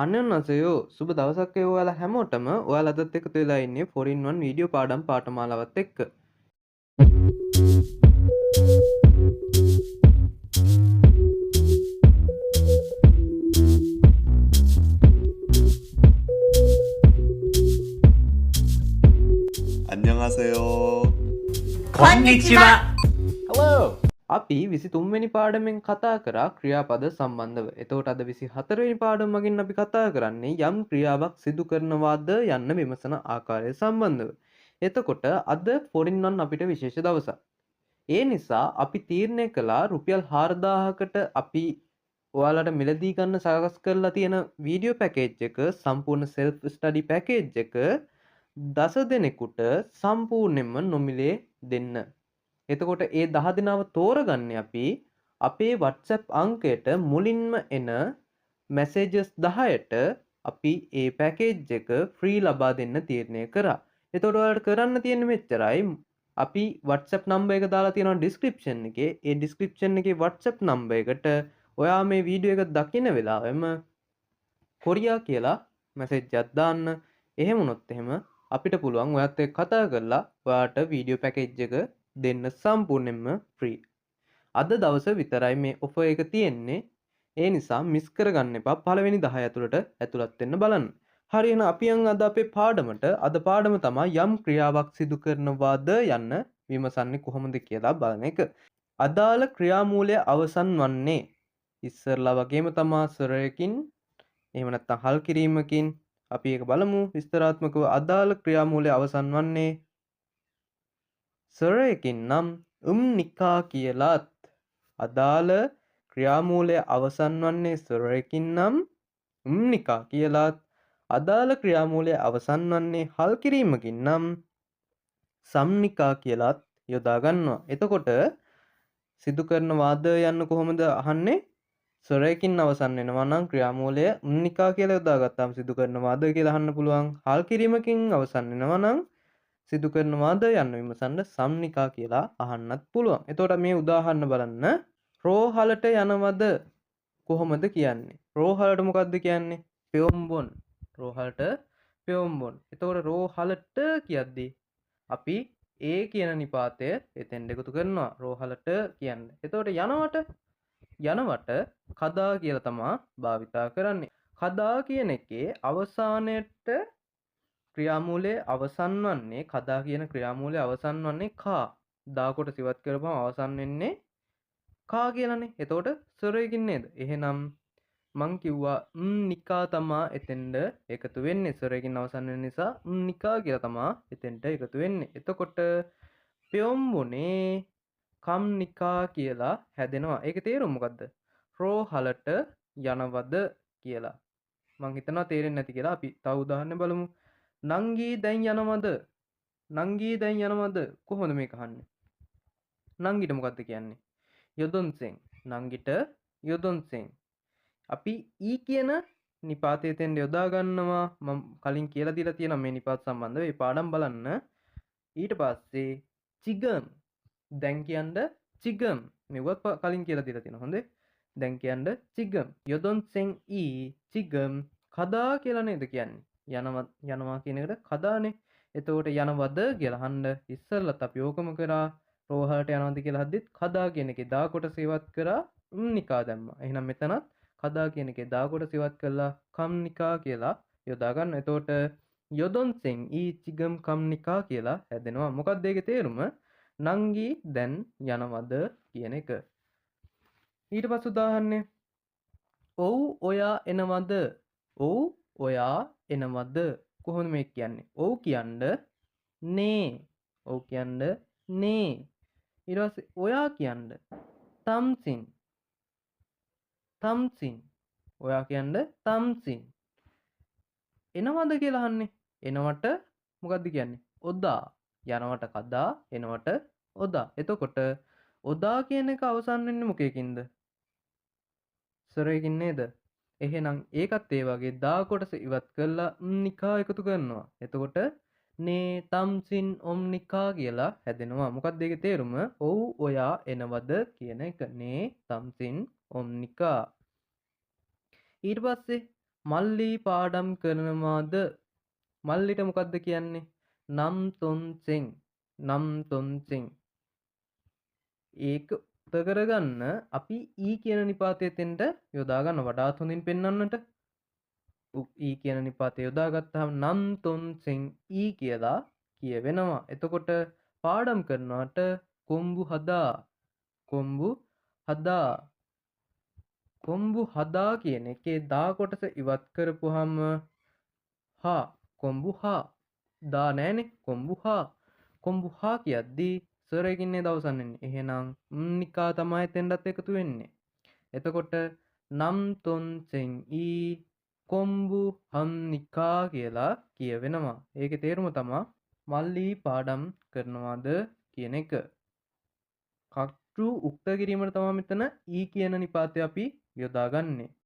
අනන්‍යසයෝ සුබ දවසක් ඔයාලා හැමෝටම ඔයාලා අදත් එකතු වෙලා ඉන්නේ 4in1 වීඩියෝ පාඩම් පාඨමාලාවත් එක්ක. 안녕하세요. කොන්නිච්චිවා. Hello. අපි 23 වෙනි පාඩමෙන් කතා කරා ක්‍රියාපද සම්බන්ධව. එතකොට අද 24 වෙනි පාඩම මගින් අපි කතා කරන්නේ යම් ක්‍රියාවක් සිදු කරනවාද යන්න විමසන ආකාරය සම්බන්ධව. එතකොට අද 4in1 අපිට විශේෂ දවසක්. ඒ නිසා අපි තීරණය කළා රුපියල් 4000කට අපි ඔයාලට මිලදී ගන්න සකස් කරලා තියෙන වීඩියෝ පැකේජ් එක සම්පූර්ණ self study පැකේජ් එක 10 දෙනෙකුට සම්පූර්ණයෙන්ම නොමිලේ දෙන්න. එතකොට ඒ 10 දෙනාව තෝරගන්නේ අපි අපේ WhatsApp අංකයට මුලින්ම එන messages 10ට අපි ඒ පැකේජ් එක ෆ්‍රී ලබා දෙන්න තීරණය කරා. එතකොට ඔයාලට කරන්න තියෙන්නේ මෙච්චරයි. අපි WhatsApp number එක දාලා තියෙනවා description එකේ. ඒ description එකේ WhatsApp number එකට ඔයා මේ වීඩියෝ එක දකින වෙලාවෙම කොරියා කියලා message එකක් දාන්න. එහෙම වුණොත් එහෙම අපිට පුළුවන් ඔයත් එක්ක කතා කරලා ඔයාට වීඩියෝ පැකේජ් එක දෙන්න සම්පූර්ණයෙන්ම ෆ්‍රී. අද දවස විතරයි මේ ඔෆර් එක තියෙන්නේ. ඒ නිසා මිස් කරගන්න එපා. පළවෙනි 10 ඇතුළට ඇතුළත් වෙන්න බලන්න. හරි එහෙනම් අපි යන් අද අපේ පාඩමට. අද පාඩම තමයි යම් ක්‍රියාවක් සිදු කරනවාද යන්න විමසන්නේ කොහොමද කියලා බලන එක. අදාළ ක්‍රියාමූලය අවසන් වන්නේ ඉස්සරලා වගේම තමා සරයකින් එහෙම නැත්නම් හල් කිරීමකින් අපි ඒක බලමු විස්තරාත්මකව. අදාළ ක්‍රියාමූලය අවසන් වන්නේ සරයකින් නම් නිකා කියලාත්. අදාළ ක්‍රියාමූලය අවසන් වන්නේ සරයකින් නම් නිකා කියලාත්. අදාළ ක්‍රියාමූලය අවසන් වන්නේ හල් කිරීමකින් නම් සම්නිකා කියලාත් යොදා ගන්නවා. එතකොට සිදු කරන වාද යන්න කොහොමද අහන්නේ? සරයකින් අවසන් වෙනවා නම් ක්‍රියාමූලය නිකා කියලා යොදාගත්තාම සිදු කරන වාද කියලා අහන්න පුළුවන්. හල් කිරීමකින් අවසන් වෙනවා නම් සිදු කරන වාද යන්න විමසන්න සම්නිකා කියලා අහන්නත් පුළුවන්. එතකොට මේ උදාහරණ බලන්න. රෝහලට යනවද කොහොමද කියන්නේ? රෝහලට මොකද්ද කියන්නේ? පෙයොම්බොන්. රෝහලට පෙයොම්බොන්. එතකොට රෝහලට කියද්දී අපි ඒ කියන නිපාතය එතෙන් එකතු කරනවා රෝහලට කියන්නේ. එතකොට යනවට කදා කියලා තමා භාවිතා කරන්නේ. කදා කියන එකේ අවසානයේට ක්‍රියාමූලයේ අවසන් වන්නේ කදා කියන ක්‍රියාමූලයේ අවසන් වන්නේ කා. දා කොට සිවත් කරපුවම අවසන් වෙන්නේ කා කියලානේ. එතකොට සරයකින් නේද? එහෙනම් මං කිව්වා නිකා තමා එතෙන්ට එකතු වෙන්නේ. සරයකින් අවසන් වෙන නිසා නිකා කියලා තමා එතෙන්ට එකතු වෙන්නේ. එතකොට පෙයොම්බොනේ කම්නිකා කියලා හැදෙනවා. ඒකේ තේරුම මොකද්ද? රෝහලට යනවද කියලා. මං හිතනවා තේරෙන්නේ නැති කියලා. අපි තව උදාහරණ බලමු. නංගී දැන් යනවද? නංගී දැන් යනවද? කොහොමද මේක අහන්නේ? නංගිට මොකද්ද කියන්නේ? යොදොන්සෙන්. නංගිට යොදොන්සෙන්. අපි ඊ කියන නිපාතය තෙන්ට යොදා ගන්නවා. මම කලින් කියලා දීලා තියෙනවා මේ නිපාත සම්බන්ධව. ඒ පාඩම් බලන්න. ඊට පස්සේ චිගම්. දැන් කියන්න චිගම්. මේවත් කලින් කියලා දීලා තියෙනවා. හොඳේ. දැන් කියන්න චිගම්. යොදොන්සෙන් ඊ චිගම් කදා කියලා නේද කියන්නේ? යනවා කියන එකට කදානේ. එතකොට යනවද කියලා අහන්න ඉස්සෙල්ලත් අපි ඕකම කරා. රෝහලට යනවද කියලා හද්දිත් කදා කියන එකේ දා කොට සේවත් කරා නිකා දැම්මා. එහෙනම් මෙතනත් කදා කියන එකේ දා කොට සේවත් කළා කම්නිකා කියලා යොදා ගන්න. එතකොට යොදොන්සෙන් ඊ චිගම් කම්නිකා කියලා හැදෙනවා. මොකක්ද ඒකේ තේරුම? නංගි දැන් යනවද කියන එක. ඊට පස්සේ උදාහරණය. ඔව් ඔයා එනවද? ඔව් ඔයා එනවද? කොහොමද මේක කියන්නේ? ඔව් කියන්න නේ. ඔව් කියන්න නේ. ඊට පස්සේ ඔයා කියන්න තම්සින්. තම්සින්. ඔයා කියන්න තම්සින්. එනවද කියලා අහන්නේ. එනවට මොකද්ද කියන්නේ? ඔදා. යනවට කදා, එනවට ඔදා. එතකොට ඔදා කියන එක අවසන් වෙන්නේ මොකේකින්ද? සරයකින් නේද? එහෙනම් ඒකත් ඒ වගේ දා කොටස ඉවත් කරලා නිකා එකතු කරනවා. එතකොට නේ තම්සින් නිකා කියලා හැදෙනවා. මොකක්ද ඒකේ තේරුම? ඔව් ඔයා එනවද කියන එක. නේ තම්සින් නිකා. ඊට පස්සේ මල්ලි පාඩම් කරනවාද? මල්ලිට මොකක්ද කියන්නේ? නම් තොන්සෙන්. නම් තොන්සෙන්. ඒක උත්ත කරගන්න අපි ඊ කියන නිපාතය එතෙන්ට යොදා ගන්න වඩාත් හොඳින් පෙන්වන්නට. ඊ කියන නිපාතය යොදාගත්තාම නම් තොන්සෙන් ඊ කියලා කියවෙනවා. එතකොට පාඩම් කරනවට කොම්බු හදා කොම්බු හදා කොම්බු හදා කියන එකේ දා කොටස ඉවත් කරපුවාම හා කොම්බු හා දා නෑනේ කොම්බු හා කියද්දී සරයකින්නේ දවසන් වෙන්නේ. එහෙනම් නිකා තමයි එතෙන්ටත් එකතු වෙන්නේ. එතකොට නම් තොන් සෙන් ඊ කොම්බු හම්නිකා කියලා කියවෙනවා. ඒකේ තේරුම තමයි මල්ලි පාඩම් කරනවාද කියන එක. කට්ටු උක්ත කිරීමට තමයි මෙතන ඊ කියන නිපාතය අපි යොදාගන්නේ.